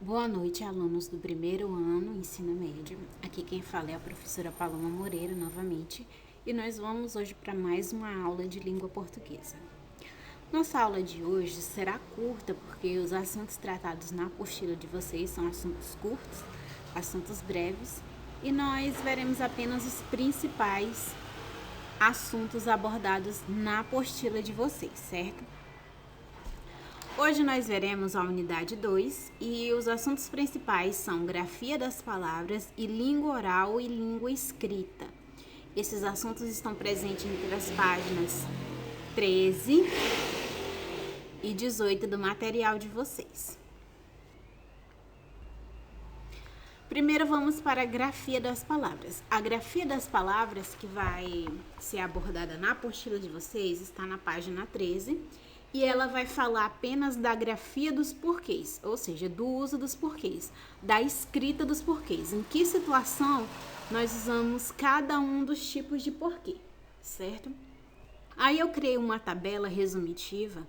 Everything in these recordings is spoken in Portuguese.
Boa noite, alunos do primeiro ano ensino médio. Aqui quem fala é a professora Paloma Moreira novamente e nós vamos hoje para mais uma aula de língua portuguesa. Nossa aula de hoje será curta porque os assuntos tratados na apostila de vocês são assuntos curtos, assuntos breves e nós veremos apenas os principais assuntos abordados na apostila de vocês, certo? Hoje nós veremos a unidade 2 e os assuntos principais são grafia das palavras e língua oral e língua escrita. Esses assuntos estão presentes entre as páginas 13 e 18 do material de vocês. Primeiro vamos para a grafia das palavras. A grafia das palavras que vai ser abordada na apostila de vocês está na página 13. E ela vai falar apenas da grafia dos porquês, ou seja, do uso dos porquês, da escrita dos porquês. Em que situação nós usamos cada um dos tipos de porquê, certo? Aí eu criei uma tabela resumitiva,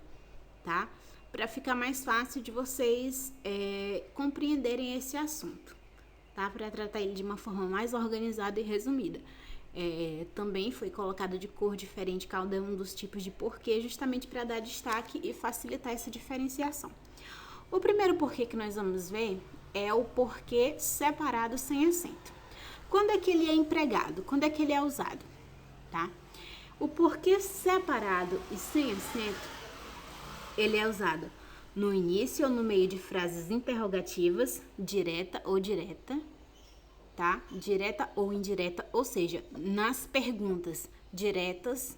tá? Para ficar mais fácil de vocês compreenderem esse assunto, tá? Para tratar ele de uma forma mais organizada e resumida. Também foi colocado de cor diferente cada um dos tipos de porquê, justamente para dar destaque e facilitar essa diferenciação. O primeiro porquê que nós vamos ver é o porquê separado sem acento. Quando é que ele é empregado? Quando é que ele é usado? Tá? O porquê separado e sem acento, ele é usado no início ou no meio de frases interrogativas, direta ou direta, tá? Direta ou indireta, ou seja, nas perguntas diretas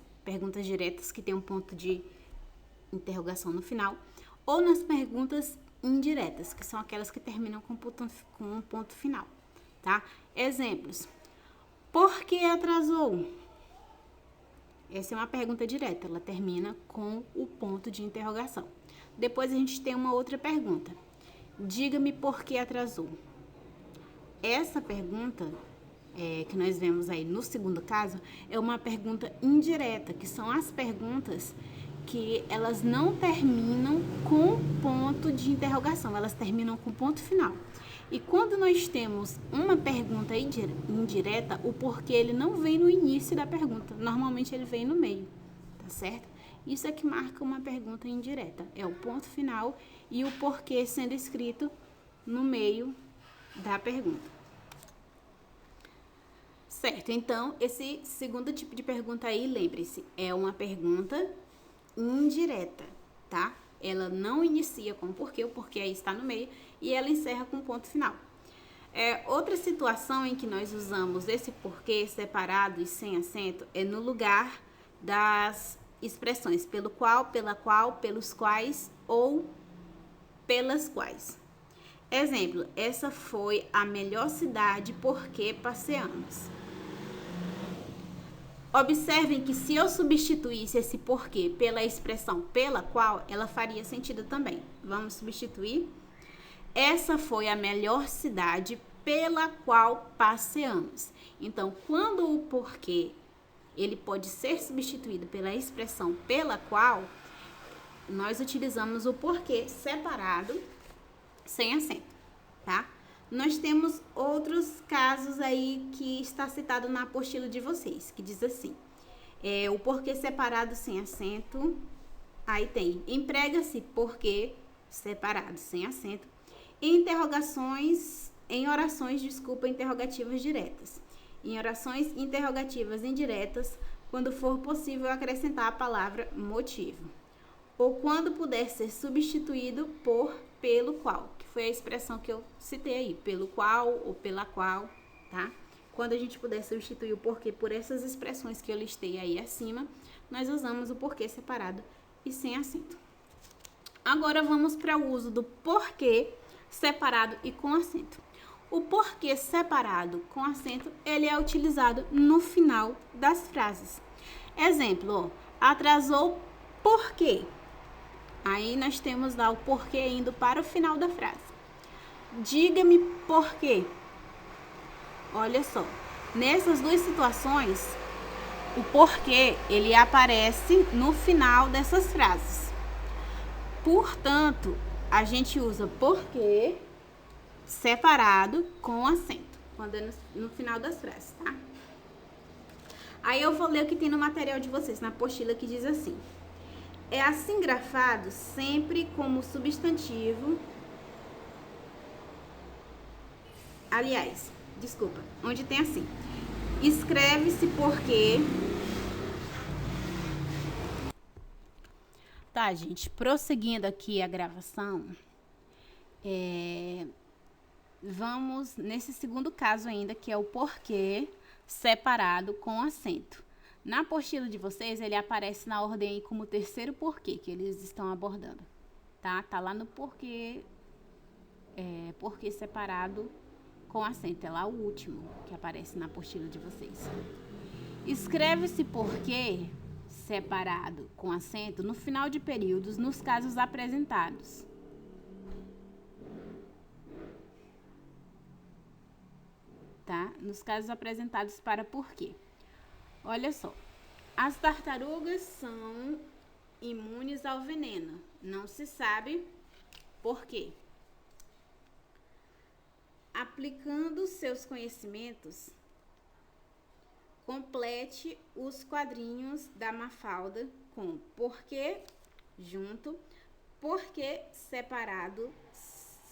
que tem um ponto de interrogação no final, ou nas perguntas indiretas, que são aquelas que terminam com um ponto final, tá? Exemplos. Por que atrasou? Essa é uma pergunta direta, ela termina com o ponto de interrogação. Depois a gente tem uma outra pergunta. Diga-me por que atrasou. Essa pergunta que nós vemos aí no segundo caso é uma pergunta indireta, que são as perguntas que elas não terminam com ponto de interrogação, elas terminam com ponto final. E quando nós temos uma pergunta indireta, o porquê ele não vem no início da pergunta, normalmente ele vem no meio, tá certo? Isso é que marca uma pergunta indireta, é o ponto final e o porquê sendo escrito no meio da pergunta. Certo, então, esse segundo tipo de pergunta aí, lembre-se, é uma pergunta indireta, tá? Ela não inicia com o porquê aí está no meio, e ela encerra com ponto final. Outra situação em que nós usamos esse porquê separado e sem acento é no lugar das expressões pelo qual, pela qual, pelos quais ou pelas quais. Exemplo, essa foi a melhor cidade porque passeamos. Observem que se eu substituísse esse porquê pela expressão pela qual, ela faria sentido também. Vamos substituir. Essa foi a melhor cidade pela qual passeamos. Então, quando o porquê ele pode ser substituído pela expressão pela qual, nós utilizamos o porquê separado sem acento, tá? Nós temos outros casos aí que está citado na apostila de vocês, que diz assim, o porquê separado sem acento, aí tem, emprega-se porquê separado sem acento, em orações interrogativas diretas, em orações interrogativas indiretas, quando for possível acrescentar a palavra motivo, ou quando puder ser substituído por pelo qual, que foi a expressão que eu citei aí, pelo qual ou pela qual, tá? Quando a gente puder substituir o porquê por essas expressões que eu listei aí acima, nós usamos o porquê separado e sem acento. Agora vamos para o uso do porquê separado e com acento. O porquê separado com acento, ele é utilizado no final das frases. Exemplo, atrasou por quê? Aí nós temos lá o porquê indo para o final da frase. Diga-me por quê. Olha só, nessas duas situações, o porquê, ele aparece no final dessas frases. Portanto, a gente usa porquê separado com acento, quando é no final das frases, tá? Aí eu vou ler o que tem no material de vocês, na apostila, que diz assim: é assim grafado sempre como substantivo. Aliás, desculpa, onde tem assim: escreve-se porque. Tá, gente, prosseguindo aqui a gravação, vamos nesse segundo caso ainda, que é o porquê separado com acento. Na apostila de vocês, ele aparece na ordem aí como o terceiro porquê que eles estão abordando, tá? Tá lá no porquê separado com acento, é lá o último que aparece na apostila de vocês. Escreve-se porquê separado com acento no final de períodos nos casos apresentados. Tá? Nos casos apresentados para porquê. Olha só. As tartarugas são imunes ao veneno. Não se sabe por quê. Aplicando seus conhecimentos, complete os quadrinhos da Mafalda com porquê junto, porquê separado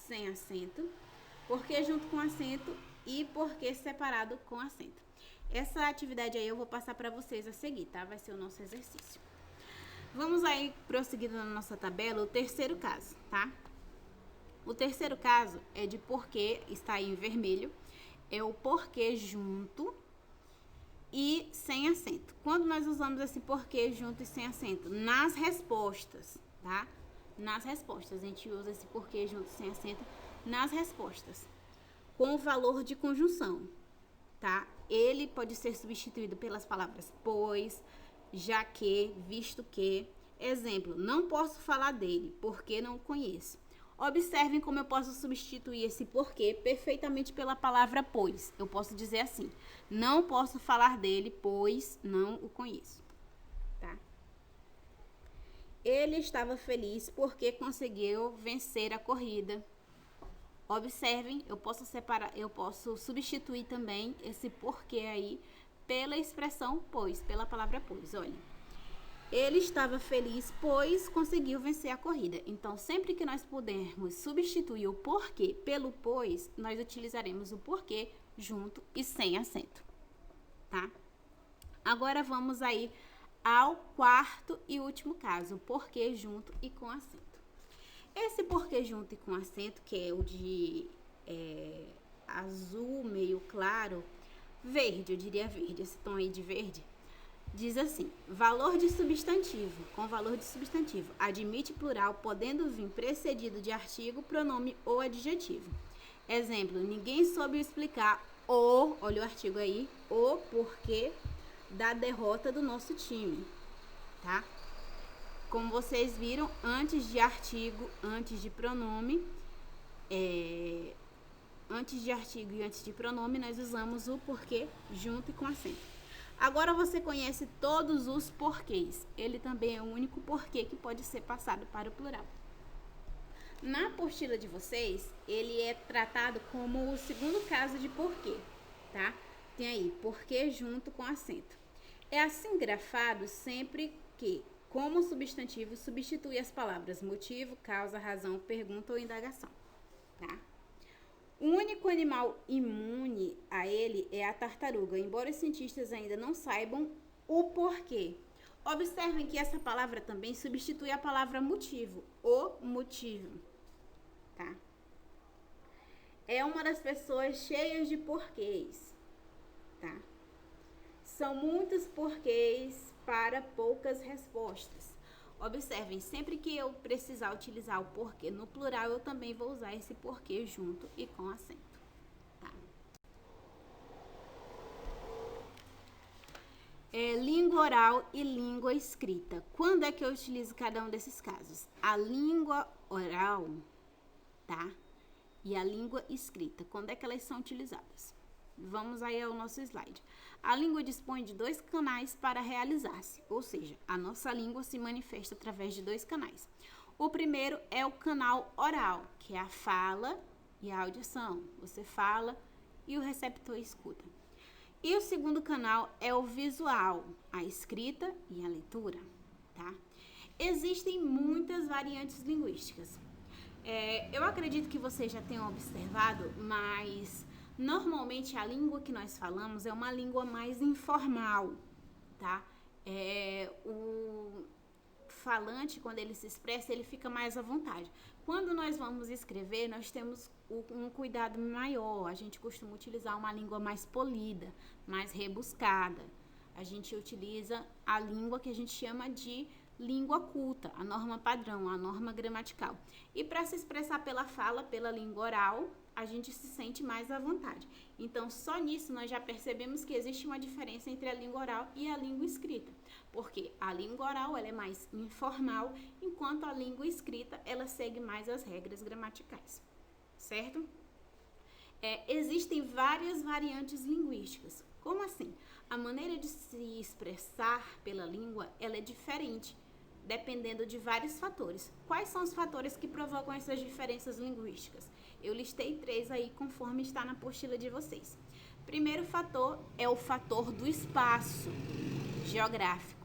sem acento, porquê junto com acento e porquê separado com acento. Essa atividade aí eu vou passar para vocês a seguir, tá? Vai ser o nosso exercício. Vamos aí prosseguindo na nossa tabela o terceiro caso, tá? O terceiro caso é de porquê, está aí em vermelho, é o porquê junto e sem acento. Quando nós usamos esse porquê junto e sem acento? Nas respostas, tá? Nas respostas, a gente usa esse porquê junto e sem acento nas respostas, com o valor de conjunção, tá? Ele pode ser substituído pelas palavras pois, já que, visto que. Exemplo, não posso falar dele, porque não o conheço. Observem como eu posso substituir esse porquê perfeitamente pela palavra pois. Eu posso dizer assim: não posso falar dele, pois não o conheço. Tá? Ele estava feliz porque conseguiu vencer a corrida. Observem, eu posso substituir também esse porquê aí pela expressão pois, pela palavra pois. Olha. Ele estava feliz, pois conseguiu vencer a corrida. Então, sempre que nós pudermos substituir o porquê pelo pois, nós utilizaremos o porquê junto e sem acento, tá? Agora, vamos aí ao quarto e último caso, o porquê junto e com acento. Esse porquê junto e com acento, que é o de azul meio claro, verde, eu diria verde, esse tom aí de verde, diz assim: valor de substantivo, com valor de substantivo, admite plural, podendo vir precedido de artigo, pronome ou adjetivo. Exemplo, ninguém soube explicar olha o artigo aí, o porquê da derrota do nosso time, tá? Como vocês viram, antes de artigo, antes de pronome, antes de artigo e antes de pronome, nós usamos o porquê junto e com acento. Agora você conhece todos os porquês. Ele também é o único porquê que pode ser passado para o plural. Na apostila de vocês, ele é tratado como o segundo caso de porquê, tá? Tem aí, porquê junto com acento. É assim grafado sempre que, como substantivo, substitui as palavras motivo, causa, razão, pergunta ou indagação, tá? O único animal imune a ele é a tartaruga, embora os cientistas ainda não saibam o porquê. Observem que essa palavra também substitui a palavra motivo, o motivo, tá? É uma das pessoas cheias de porquês, tá? São muitos porquês para poucas respostas. Observem, sempre que eu precisar utilizar o porquê no plural, eu também vou usar esse porquê junto e com acento, tá? Língua oral e língua escrita. Quando é que eu utilizo cada um desses casos? A língua oral, tá? E a língua escrita. Quando é que elas são utilizadas? Vamos aí ao nosso slide. A língua dispõe de 2 canais para realizar-se, ou seja, a nossa língua se manifesta através de 2 canais. O primeiro é o canal oral, que é a fala e a audição. Você fala e o receptor escuta. E o segundo canal é o visual, a escrita e a leitura, tá? Existem muitas variantes linguísticas. Eu acredito que vocês já tenham observado, mas normalmente a língua que nós falamos é uma língua mais informal, tá? O falante, quando ele se expressa, ele fica mais à vontade. Quando nós vamos escrever, nós temos um cuidado maior. A gente costuma utilizar uma língua mais polida, mais rebuscada. A gente utiliza a língua que a gente chama de língua culta, a norma padrão, a norma gramatical. E para se expressar pela fala, pela língua oral, a gente se sente mais à vontade. Então, só nisso nós já percebemos que existe uma diferença entre a língua oral e a língua escrita. Porque a língua oral ela é mais informal, enquanto a língua escrita ela segue mais as regras gramaticais. Certo? Existem várias variantes linguísticas. Como assim? A maneira de se expressar pela língua ela é diferente, dependendo de vários fatores. Quais são os fatores que provocam essas diferenças linguísticas? Eu listei 3 aí, conforme está na apostila de vocês. Primeiro fator é o fator do espaço geográfico.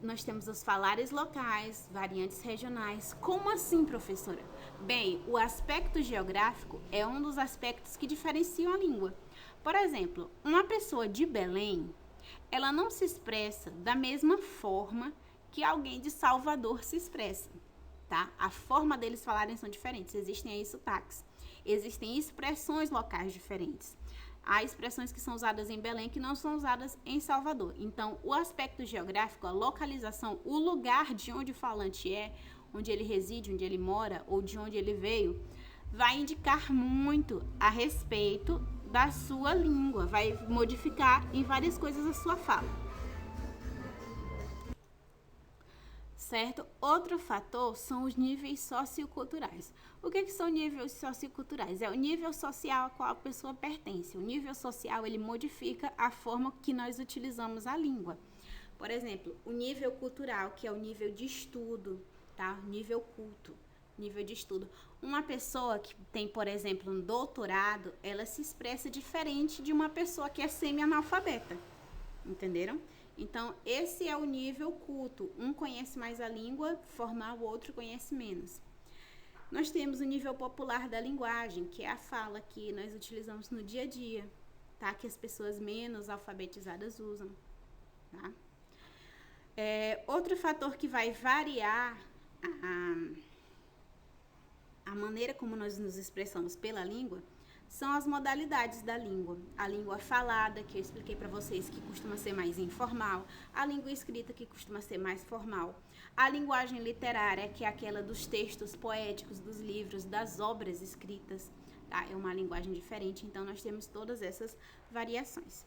Nós temos os falares locais, variantes regionais. Como assim, professora? Bem, o aspecto geográfico é um dos aspectos que diferenciam a língua. Por exemplo, uma pessoa de Belém, ela não se expressa da mesma forma que alguém de Salvador se expressa, tá? A forma deles falarem são diferentes, existem aí sotaques, existem expressões locais diferentes. Há expressões que são usadas em Belém que não são usadas em Salvador. Então, o aspecto geográfico, a localização, o lugar de onde o falante é, onde ele reside, onde ele mora ou de onde ele veio, vai indicar muito a respeito da sua língua, vai modificar em várias coisas a sua fala. Certo? Outro fator são os níveis socioculturais. O que são níveis socioculturais? É o nível social a qual a pessoa pertence. O nível social, ele modifica a forma que nós utilizamos a língua. Por exemplo, o nível cultural, que é o nível de estudo, tá? Nível culto, nível de estudo. Uma pessoa que tem, por exemplo, um doutorado, ela se expressa diferente de uma pessoa que é semi-analfabeta. Entenderam? Então, esse é o nível culto. Um conhece mais a língua formal, o outro conhece menos. Nós temos o nível popular da linguagem, que é a fala que nós utilizamos no dia a dia, tá? Que as pessoas menos alfabetizadas usam, tá? Outro fator que vai variar a maneira como nós nos expressamos pela língua são as modalidades da língua. A língua falada, que eu expliquei para vocês, que costuma ser mais informal. A língua escrita, que costuma ser mais formal. A linguagem literária, que é aquela dos textos poéticos, dos livros, das obras escritas. Tá? É uma linguagem diferente, então nós temos todas essas variações.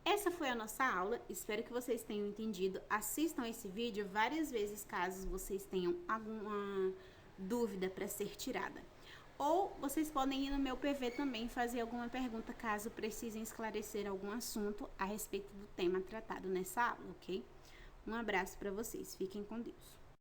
Essa foi a nossa aula, espero que vocês tenham entendido. Assistam esse vídeo várias vezes, caso vocês tenham alguma dúvida para ser tirada. Ou vocês podem ir no meu PV também fazer alguma pergunta, caso precisem esclarecer algum assunto a respeito do tema tratado nessa aula, ok? Um abraço para vocês, fiquem com Deus.